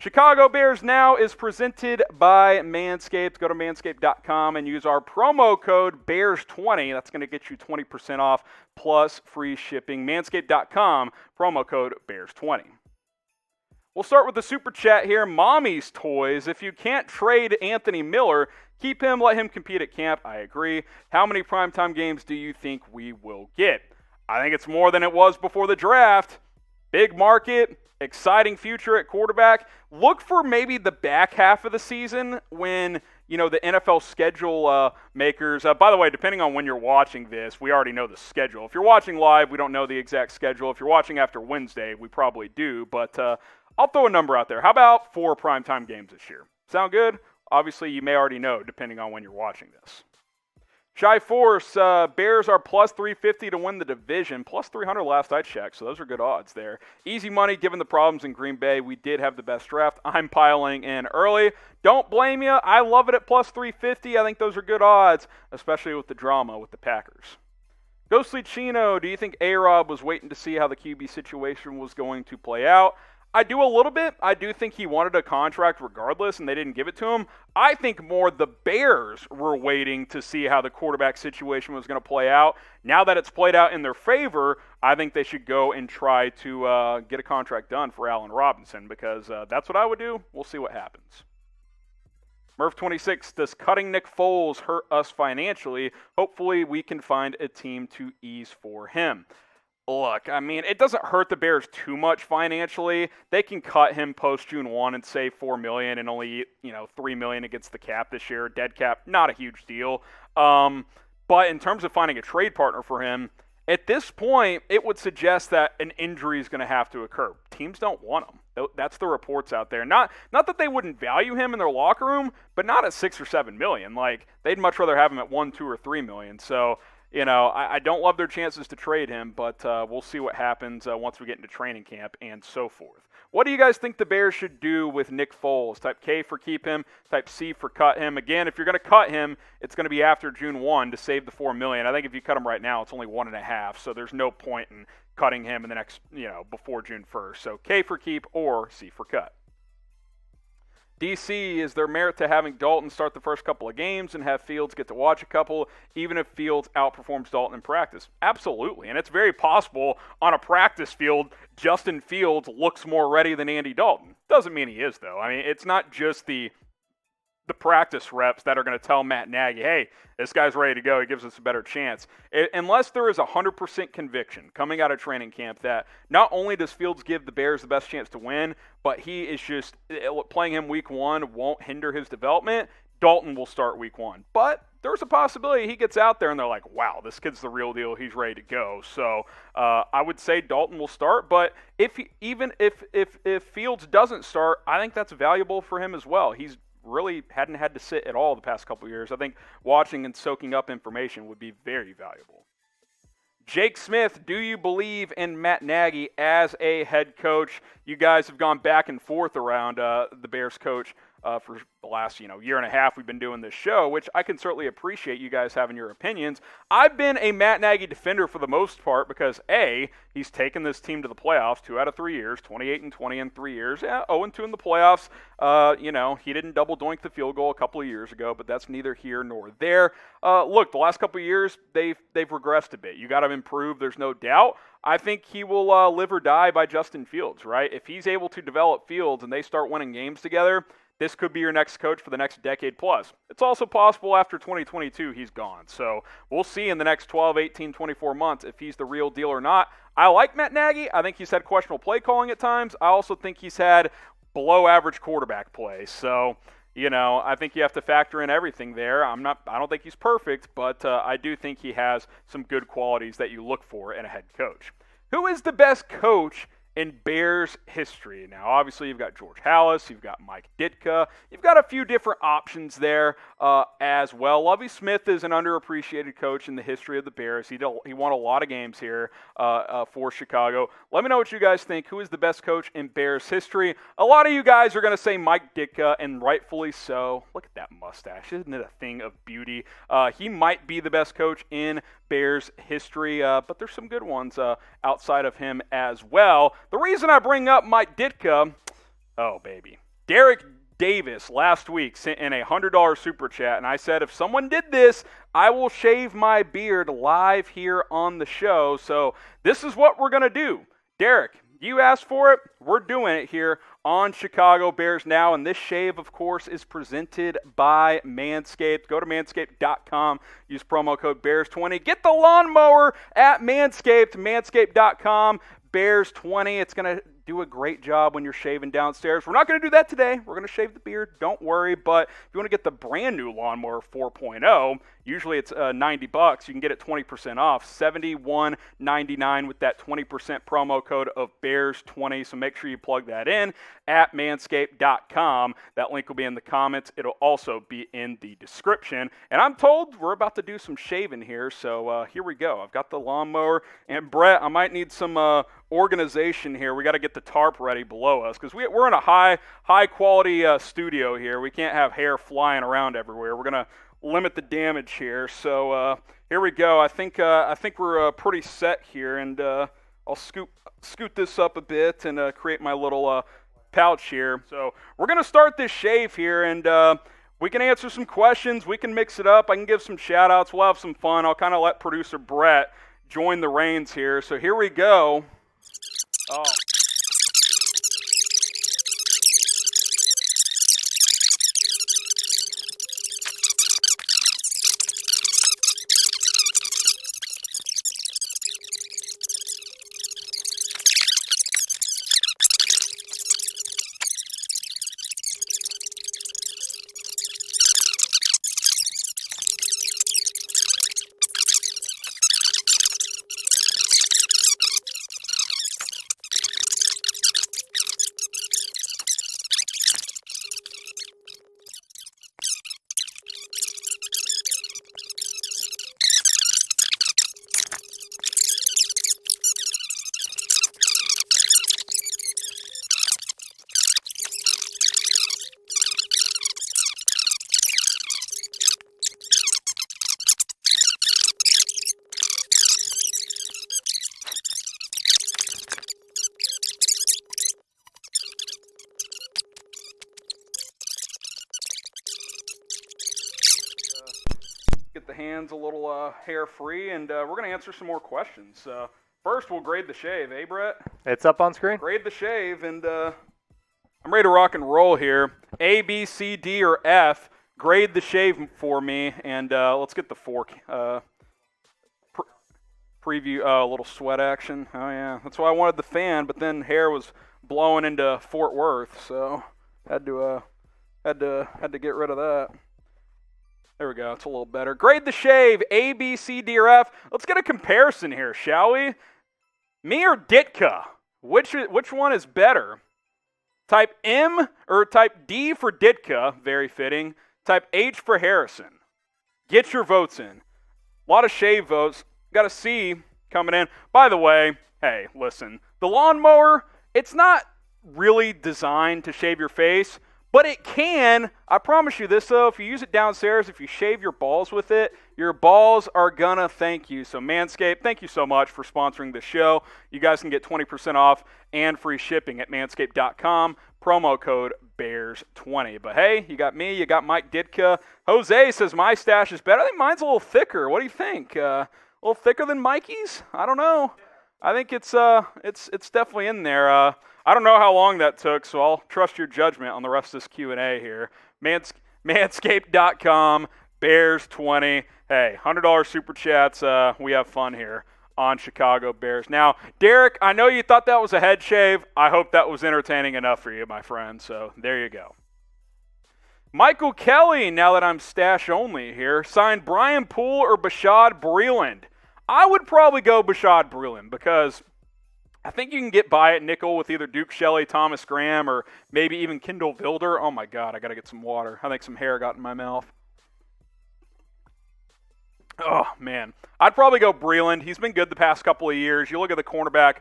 Chicago Bears Now is presented by Manscaped. Go to manscaped.com and use our promo code BEARS20. That's going to get you 20% off plus free shipping. Manscaped.com, promo code BEARS20. We'll start with the super chat here. Mommy's Toys. If you can't trade Anthony Miller, keep him, let him compete at camp. I agree. How many primetime games do you think we will get? I think it's more than it was before the draft. Big market. Exciting future at quarterback. Look for maybe the back half of the season when, the NFL schedule makers. By the way, depending on when you're watching this, we already know the schedule. If you're watching live, we don't know the exact schedule. If you're watching after Wednesday, we probably do. But I'll throw a number out there. How about 4 primetime games this year? Sound good? Obviously, you may already know, depending on when you're watching this. Shy Force, Bears are plus 350 to win the division, plus 300 last I checked, so those are good odds there. Easy money given the problems in Green Bay. We did have the best draft. I'm piling in early. Don't blame you. I love it at plus 350. I think those are good odds, especially with the drama with the Packers. Ghostly Chino, do you think A-Rob was waiting to see how the QB situation was going to play out? I do a little bit. I do think he wanted a contract regardless, and they didn't give it to him. I think more the Bears were waiting to see how the quarterback situation was going to play out. Now that it's played out in their favor, I think they should go and try to get a contract done for Allen Robinson because that's what I would do. We'll see what happens. Murph26, does cutting Nick Foles hurt us financially? Hopefully we can find a team to ease for him. Look, I mean, it doesn't hurt the Bears too much financially. They can cut him post June 1 and save $4 million and only, $3 million against the cap this year. Dead cap, not a huge deal. But in terms of finding a trade partner for him, at this point, it would suggest that an injury is going to have to occur. Teams don't want him. That's the reports out there. Not that they wouldn't value him in their locker room, but not at $6 or $7 million. Like, they'd much rather have him at $1, $2, or $3 million. So, I don't love their chances to trade him, but we'll see what happens once we get into training camp and so forth. What do you guys think the Bears should do with Nick Foles? Type K for keep him, type C for cut him. Again, if you're going to cut him, it's going to be after June 1 to save the $4 million. I think if you cut him right now, it's only 1.5, so there's no point in cutting him in the next, before June 1st. So K for keep or C for cut. DC, is there merit to having Dalton start the first couple of games and have Fields get to watch a couple, even if Fields outperforms Dalton in practice? Absolutely, and it's very possible on a practice field, Justin Fields looks more ready than Andy Dalton. Doesn't mean he is, though. I mean, it's not just the practice reps that are going to tell Matt Nagy, hey, this guy's ready to go. He gives us a better chance. Unless there is 100% conviction coming out of training camp that not only does Fields give the Bears the best chance to win, but he is just playing him week 1 won't hinder his development, Dalton will start week 1. But there's a possibility he gets out there and they're like, wow, this kid's the real deal. He's ready to go. So I would say Dalton will start. But if Fields doesn't start, I think that's valuable for him as well. He's really hadn't had to sit at all the past couple of years. I think watching and soaking up information would be very valuable. Jake Smith, do you believe in Matt Nagy as a head coach? You guys have gone back and forth around the Bears coach for the last year and a half we've been doing this show, which I can certainly appreciate you guys having your opinions. I've been a Matt Nagy defender for the most part because, A, he's taken this team to the playoffs 2 out of 3 years, 28-20 in 3 years. Yeah, 0-2 in the playoffs. He didn't double doink the field goal a couple of years ago, but that's neither here nor there. Look, the last couple of years, they've regressed a bit. You got to improve, there's no doubt. I think he will live or die by Justin Fields, right? If he's able to develop Fields and they start winning games together, this could be your next coach for the next decade plus. It's also possible after 2022 he's gone. So we'll see in the next 12, 18, 24 months if he's the real deal or not. I like Matt Nagy. I think he's had questionable play calling at times. I also think he's had below average quarterback play. So, I think you have to factor in everything there. I don't think he's perfect, but I do think he has some good qualities that you look for in a head coach. Who is the best coach in Bears history? Now, obviously, you've got George Halas, you've got Mike Ditka, you've got a few different options there as well. Lovie Smith is an underappreciated coach in the history of the Bears. He won a lot of games here for Chicago. Let me know what you guys think. Who is the best coach in Bears history? A lot of you guys are going to say Mike Ditka, and rightfully so. Look at that mustache. Isn't it a thing of beauty? He might be the best coach in Bears history, but there's some good ones outside of him as well. The reason I bring up Mike Ditka, oh baby, Derek Davis last week sent in a $100 super chat, and I said if someone did this, I will shave my beard live here on the show. So this is what we're going to do. Derek, you asked for it. We're doing it here on Chicago Bears Now, and this shave, of course, is presented by Manscaped. Go to manscaped.com. Use promo code Bears20. Get the lawnmower at Manscaped, manscaped.com. Bears20. It's going to do a great job when you're shaving downstairs. We're not going to do that today. We're going to shave the beard. Don't worry. But if you want to get the brand new lawnmower 4.0, usually it's $90. You can get it 20% off, $71.99 with that 20% promo code of Bears20. So make sure you plug that in at manscaped.com. That link will be in the comments. It'll also be in the description. And I'm told we're about to do some shaving here. So here we go. I've got the lawnmower. And Brett, I might need some organization here. We got to get the tarp ready below us because we're in a high quality studio here. We can't have hair flying around everywhere. We're gonna limit the damage here. So here we go. I think we're pretty set here, and I'll scoot this up a bit and create my little pouch here. So we're gonna start this shave here, and we can answer some questions. We can mix it up. I can give some shout outs. We'll have some fun. I'll kind of let producer Brett join the reins here. So here we go. Oh. Get the hands a little hair-free, and we're going to answer some more questions. First, we'll grade the shave, eh, Brett? It's up on screen. Grade the shave, and I'm ready to rock and roll here. A, B, C, D, or F. Grade the shave for me, and let's get the fork. Preview a little sweat action. Oh, yeah. That's why I wanted the fan, but then hair was blowing into Fort Worth, so had to get rid of that. There we go. It's a little better. Grade the shave, A, B, C, D, or F. Let's get a comparison here, shall we? Me or Ditka? Which one is better? Type M or type D for Ditka, very fitting. Type H for Harrison. Get your votes in. A lot of shave votes. Got a C coming in. By the way, hey, listen. The lawnmower, it's not really designed to shave your face, but it can. I promise you this, though. If you use it downstairs, if you shave your balls with it, your balls are going to thank you. So Manscaped, thank you so much for sponsoring this show. You guys can get 20% off and free shipping at manscaped.com. Promo code BEARS20. But hey, you got me. You got Mike Ditka. Jose says my stash is better. I think mine's a little thicker. What do you think? A little thicker than Mikey's? I don't know. I think it's definitely in there. I don't know how long that took, so I'll trust your judgment on the rest of this Q&A here. Manscaped.com, Bears20. Hey, $100 super chats. We have fun here on Chicago Bears. Now, Derek, I know you thought that was a head shave. I hope that was entertaining enough for you, my friend. So there you go. Michael Kelly, now that I'm stash only here, signed Brian Poole or Bashaud Breeland. I would probably go Bashaud Breeland because I think you can get by at nickel with either Duke Shelley, Thomas Graham, or maybe even Kendall Vilder. Oh, my God, I got to get some water. I think some hair got in my mouth. Oh, man. I'd probably go Breeland. He's been good the past couple of years. You look at the cornerback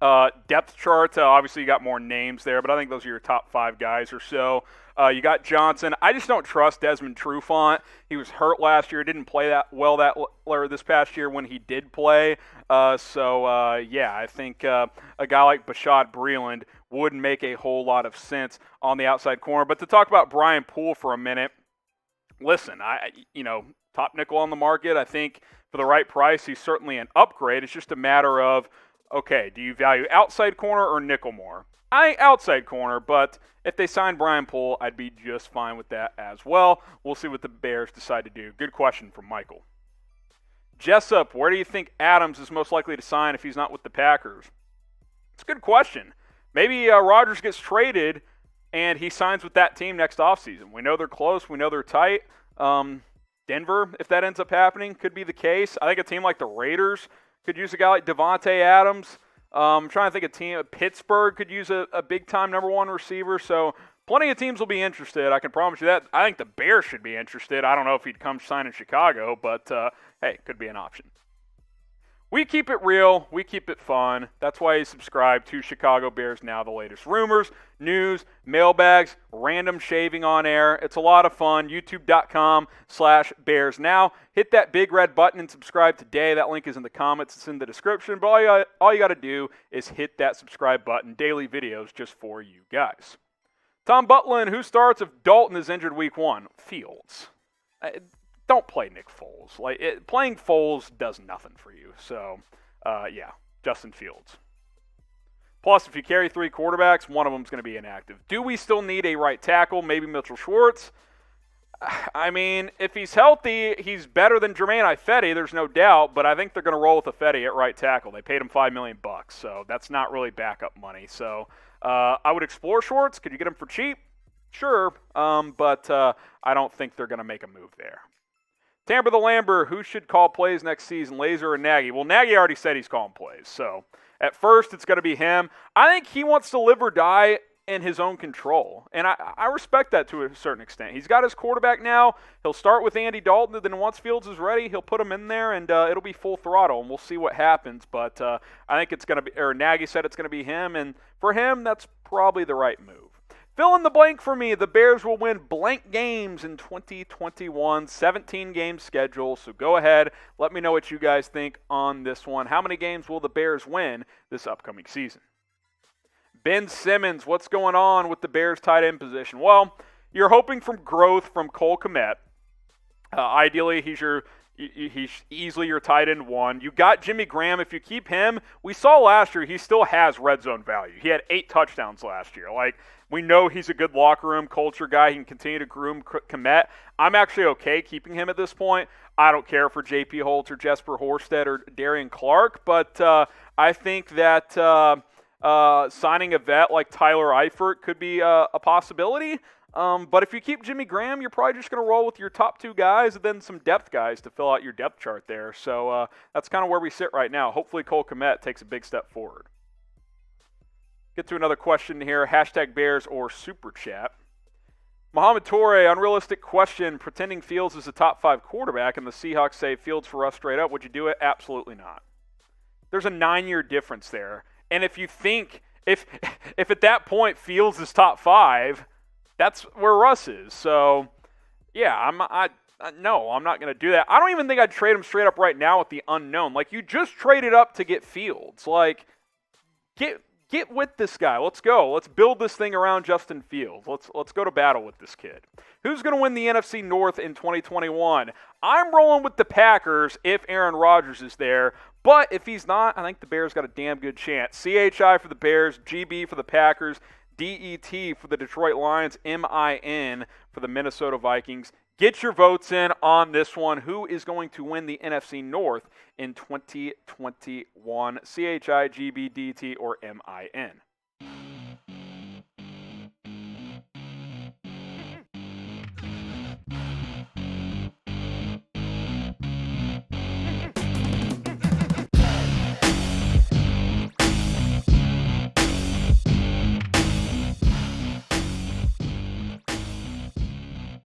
Depth chart, obviously you got more names there, but I think those are your top 5 guys or so. You got Johnson. I just don't trust Desmond Trufant. He was hurt last year. Didn't play that well this past year when he did play. I think a guy like Bashaud Breeland would make a whole lot of sense on the outside corner. But to talk about Brian Poole for a minute, listen, top nickel on the market. I think for the right price, he's certainly an upgrade. It's just a matter of, okay, do you value outside corner or nickel more? I think outside corner, but if they sign Brian Poole, I'd be just fine with that as well. We'll see what the Bears decide to do. Good question from Michael. Jessup, where do you think Adams is most likely to sign if he's not with the Packers? It's a good question. Maybe Rodgers gets traded and he signs with that team next offseason. We know they're close. We know they're tight. Denver, if that ends up happening, could be the case. I think a team like the Raiders could use a guy like Davante Adams. I'm trying to think Pittsburgh could use a big-time number 1 receiver. So plenty of teams will be interested. I can promise you that. I think the Bears should be interested. I don't know if he'd come sign in Chicago, but, hey, could be an option. We keep it real. We keep it fun. That's why you subscribe to Chicago Bears Now, the latest rumors, news, mailbags, random shaving on air. It's a lot of fun. YouTube.com/Bears Now. Hit that big red button and subscribe today. That link is in the comments. It's in the description. But all you got to do is hit that subscribe button. Daily videos just for you guys. Tom Butlin, who starts if Dalton is injured week 1? Fields. Don't play Nick Foles. Playing Foles does nothing for you. So, Justin Fields. Plus, if you carry 3 quarterbacks, one of them is going to be inactive. Do we still need a right tackle? Maybe Mitchell Schwartz. I mean, if he's healthy, he's better than Jermaine Ifedi, there's no doubt, but I think they're going to roll with Ifedi at right tackle. They paid him $5 million, so that's not really backup money. So, I would explore Schwartz. Could you get him for cheap? Sure, but I don't think they're going to make a move there. Tamper the Lamber, who should call plays next season, Laser or Nagy? Well, Nagy already said he's calling plays, so at first it's going to be him. I think he wants to live or die in his own control, and I respect that to a certain extent. He's got his quarterback now. He'll start with Andy Dalton, and then once Fields is ready, he'll put him in there, and it'll be full throttle, and we'll see what happens. But I think it's going to be, or Nagy said it's going to be him, and for him, that's probably the right move. Fill in the blank for me. The Bears will win blank games in 2021, 17-game schedule. So go ahead. Let me know what you guys think on this one. How many games will the Bears win this upcoming season? Ben Simmons, what's going on with the Bears tight end position? Well, you're hoping for growth from Cole Kmet. Ideally, he's easily your tight end 1. You got Jimmy Graham. If you keep him, we saw last year he still has red zone value. He had 8 touchdowns last year. We know he's a good locker room culture guy. He can continue to groom Kmet. I'm actually okay keeping him at this point. I don't care for J.P. Holtz or Jesper Horsted or Darian Clark, but I think that signing a vet like Tyler Eifert could be a possibility. But if you keep Jimmy Graham, you're probably just going to roll with your top 2 guys and then some depth guys to fill out your depth chart there. So that's kind of where we sit right now. Hopefully Cole Kmet takes a big step forward. Get to another question here. #Bears or Super Chat. Mohamed Torre, unrealistic question. Pretending Fields is a top 5 quarterback and the Seahawks say Fields for us straight up. Would you do it? Absolutely not. There's a 9-year difference there. And if you think, if at that point Fields is top 5, that's where Russ is. So, yeah, I'm not going to do that. I don't even think I'd trade him straight up right now with the unknown. You just traded up to get Fields. Get with this guy. Let's go. Let's build this thing around Justin Fields. Let's go to battle with this kid. Who's going to win the NFC North in 2021? I'm rolling with the Packers if Aaron Rodgers is there. But if he's not, I think the Bears got a damn good chance. CHI for the Bears, GB for the Packers, DET for the Detroit Lions, MIN for the Minnesota Vikings. Get your votes in on this one. Who is going to win the NFC North in 2021? CHI, GB, DT, or MIN?